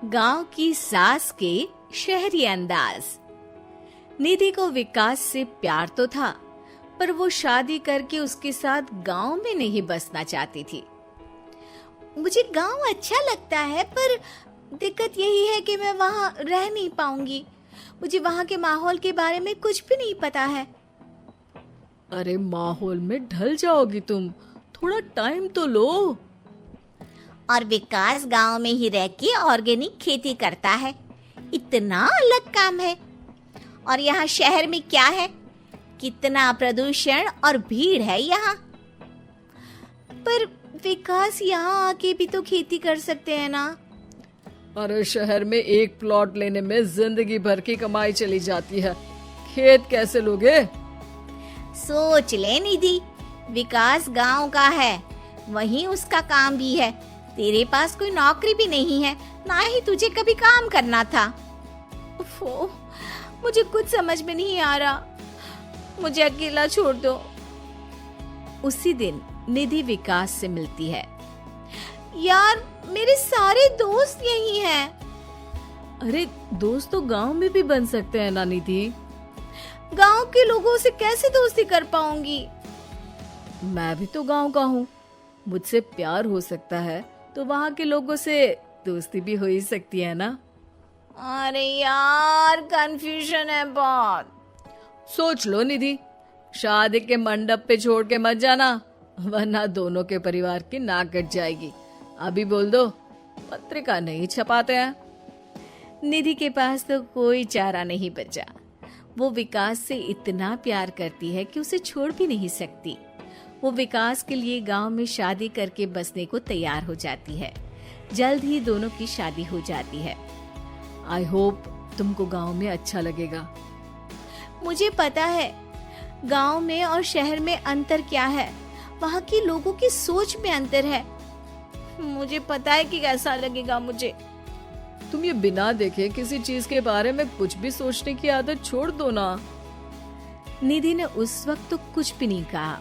गांव की सास के शहरी अंदाज। निधि को विकास से प्यार तो था, पर वो शादी करके उसके साथ गांव में नहीं बसना चाहती थी। मुझे गांव अच्छा लगता है, पर दिक्कत यही है कि मैं वहां रह नहीं पाऊंगी। मुझे वहां के माहौल के बारे में कुछ भी नहीं पता है। अरे माहौल में ढल जाओगी तुम, थोड़ा टाइम तो लो। और विकास गांव में ही रह के ऑर्गेनिक खेती करता है, इतना अलग काम है। और यहाँ शहर में क्या है, कितना प्रदूषण और भीड़ है यहाँ। पर विकास यहाँ आके भी तो खेती कर सकते हैं ना। अरे शहर में एक प्लॉट लेने में जिंदगी भर की कमाई चली जाती है, खेत कैसे लोगे? सोच ले निधि, विकास गांव का है, वहीं उसका काम भी है। तेरे पास कोई नौकरी भी नहीं है, ना ही तुझे कभी काम करना था। उफ़ो, मुझे कुछ समझ में नहीं आ रहा, मुझे अकेला छोड़ दो। उसी दिन निधि विकास से मिलती है। यार, मेरे सारे दोस्त यही हैं। अरे दोस्त तो गांव में भी बन सकते हैं ना निधि। गांव के लोगों से कैसे दोस्ती कर पाऊंगी? मैं भी तो गांव का हूँ, मुझसे प्यार हो सकता है तो वहाँ के लोगों से दोस्ती भी हो ही सकती है ना। अरे यार, कंफ्यूजन है बहुत। सोच लो निधि, शादी के मंडप पे छोड़ के मत जाना, वरना दोनों के परिवार की नाक कट जाएगी। अभी बोल दो, पत्रिका नहीं छपाते हैं। निधि के पास तो कोई चारा नहीं बचा। वो विकास से इतना प्यार करती है कि उसे छोड़ भी नहीं सकती। वो विकास के लिए गांव में शादी करके बसने को तैयार हो जाती है। जल्द ही दोनों की शादी हो जाती है। आई होप तुमको गांव में अच्छा लगेगा। मुझे पता है गांव में और शहर में अंतर क्या है, वहाँ के लोगों की सोच में अंतर है। मुझे पता है कि कैसा लगेगा मुझे। तुम ये बिना देखे किसी चीज के बारे में कुछ भी सोचने की आदत छोड़ दो ना। निधि ने उस वक्त तो कुछ भी नहीं कहा,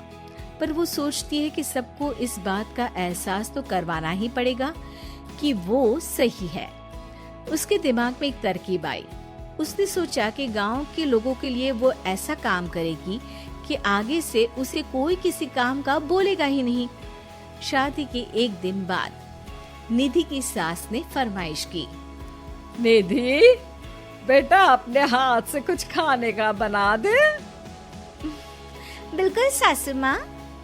पर वो सोचती है कि सबको इस बात का एहसास तो करवाना ही पड़ेगा कि वो सही है। उसके दिमाग में एक तरकीब आई। उसने सोचा कि गांव के लोगों के लिए वो ऐसा काम करेगी कि आगे से उसे कोई किसी काम का बोलेगा ही नहीं। शादी के एक दिन बाद निधि की सास ने फरमाइश की। निधि बेटा, अपने हाथ से कुछ खाने का बना दे। बिल्कुल सासू माँ,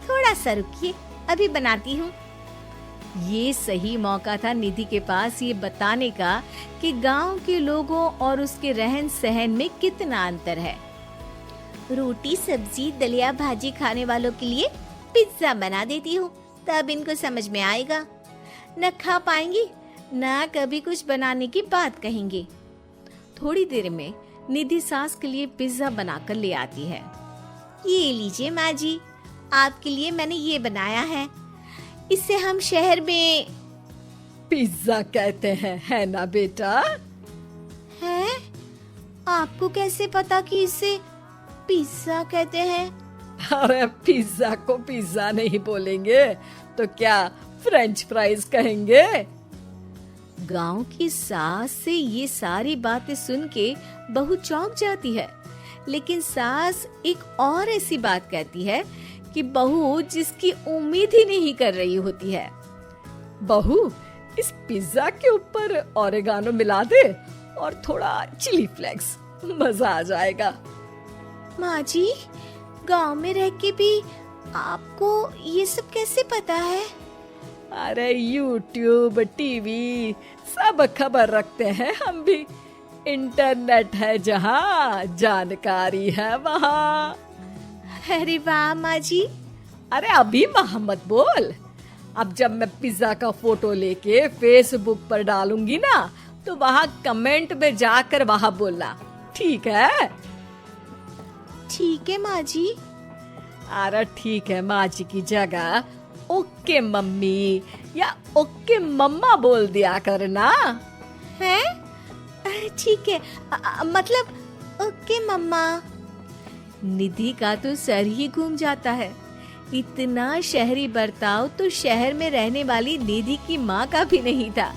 थोड़ा सा रुकिए, अभी बनाती हूँ। ये सही मौका था निधि के पास ये बताने का कि गांव के लोगों और उसके रहन सहन में कितना अंतर है। रोटी सब्जी दलिया भाजी खाने वालों के लिए पिज्जा बना देती हूँ, तब इनको समझ में आएगा। न खा पाएंगी, न कभी कुछ बनाने की बात कहेंगे। थोड़ी देर में निधि सास के लिए पिज्जा बनाकर ले आती है। ये लीजिए माँ जी, आपके लिए मैंने ये बनाया है। इसे हम शहर में पिज्जा कहते हैं, है ना बेटा? है? आपको कैसे पता कि इसे पिज्जा कहते हैं? अरे पिज्जा को पिज्जा नहीं बोलेंगे तो क्या फ्रेंच फ्राइज कहेंगे? गांव की सास से ये सारी बातें सुन के बहू चौंक जाती है। लेकिन सास एक और ऐसी बात कहती है कि बहू जिसकी उम्मीद ही नहीं कर रही होती है। बहू, इस पिज्जा के ऊपर ओरेगानो मिला दे और थोड़ा चिली फ्लेक्स, मजा आ जाएगा। माँ जी, गांव में रह के भी आपको ये सब कैसे पता है? अरे यूट्यूब, टीवी सब खबर रखते हैं हम भी। इंटरनेट है जहाँ, जानकारी है वहाँ। अरे वाह माँ जी। अरे अभी वहाँ मत बोल, अब जब मैं पिज्जा का फोटो लेके फेसबुक पर डालूंगी ना, तो वहाँ कमेंट में जाकर वहाँ बोलना, ठीक है? ठीक है माँ जी। अरे ठीक है माँ जी की जगह ओके मम्मी या ओके मम्मा बोल दिया करना। है? ठीक है, मतलब ओके मम्मा। निधि का तो सर ही घूम जाता है। इतना शहरी बर्ताव तो शहर में रहने वाली निधि की माँ का भी नहीं था।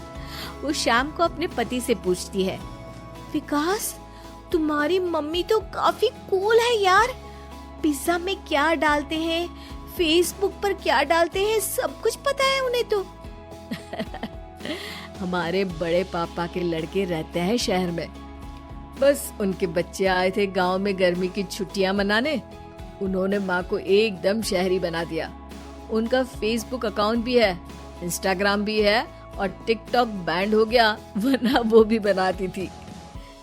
वो शाम को अपने पति से पूछती है, विकास, तुम्हारी मम्मी तो काफी कूल है यार। पिज्जा में क्या डालते हैं, फेसबुक पर क्या डालते हैं, सब कुछ पता है उन्हें तो। हमारे बड़े पापा के लड़के रहते हैं शहर में, बस उनके बच्चे आए थे गांव में गर्मी की छुट्टियां मनाने। उन्होंने माँ को एकदम शहरी बना दिया। उनका फेसबुक अकाउंट भी है, इंस्टाग्राम भी है और टिकटॉक बैंड हो गया, वरना वो भी बनाती थी।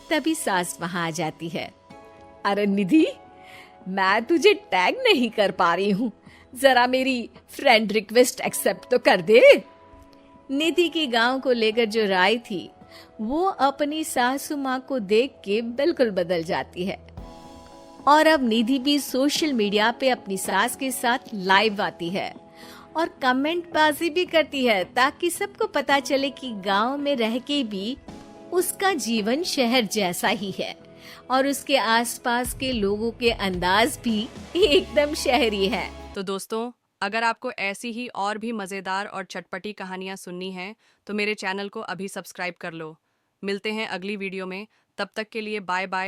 तभी सास वहां आ जाती है। अरे निधि, मैं तुझे टैग नहीं कर पा रही हूँ, जरा मेरी फ्रेंड रिक्वेस्ट एक्सेप्ट तो कर दे। निधि की गांव को लेकर जो राय थी वो अपनी सासू माँ को देख के बिल्कुल बदल जाती है। और अब निधि भी सोशल मीडिया पे अपनी सास के साथ लाइव आती है और कमेंट बाजी भी करती है, ताकि सबको पता चले कि गांव में रह के भी उसका जीवन शहर जैसा ही है और उसके आसपास के लोगों के अंदाज भी एकदम शहरी है। तो दोस्तों, अगर आपको ऐसी ही और भी मज़ेदार और चटपटी कहानियाँ सुननी हैं तो मेरे चैनल को अभी सब्सक्राइब कर लो। मिलते हैं अगली वीडियो में, तब तक के लिए बाय बाय।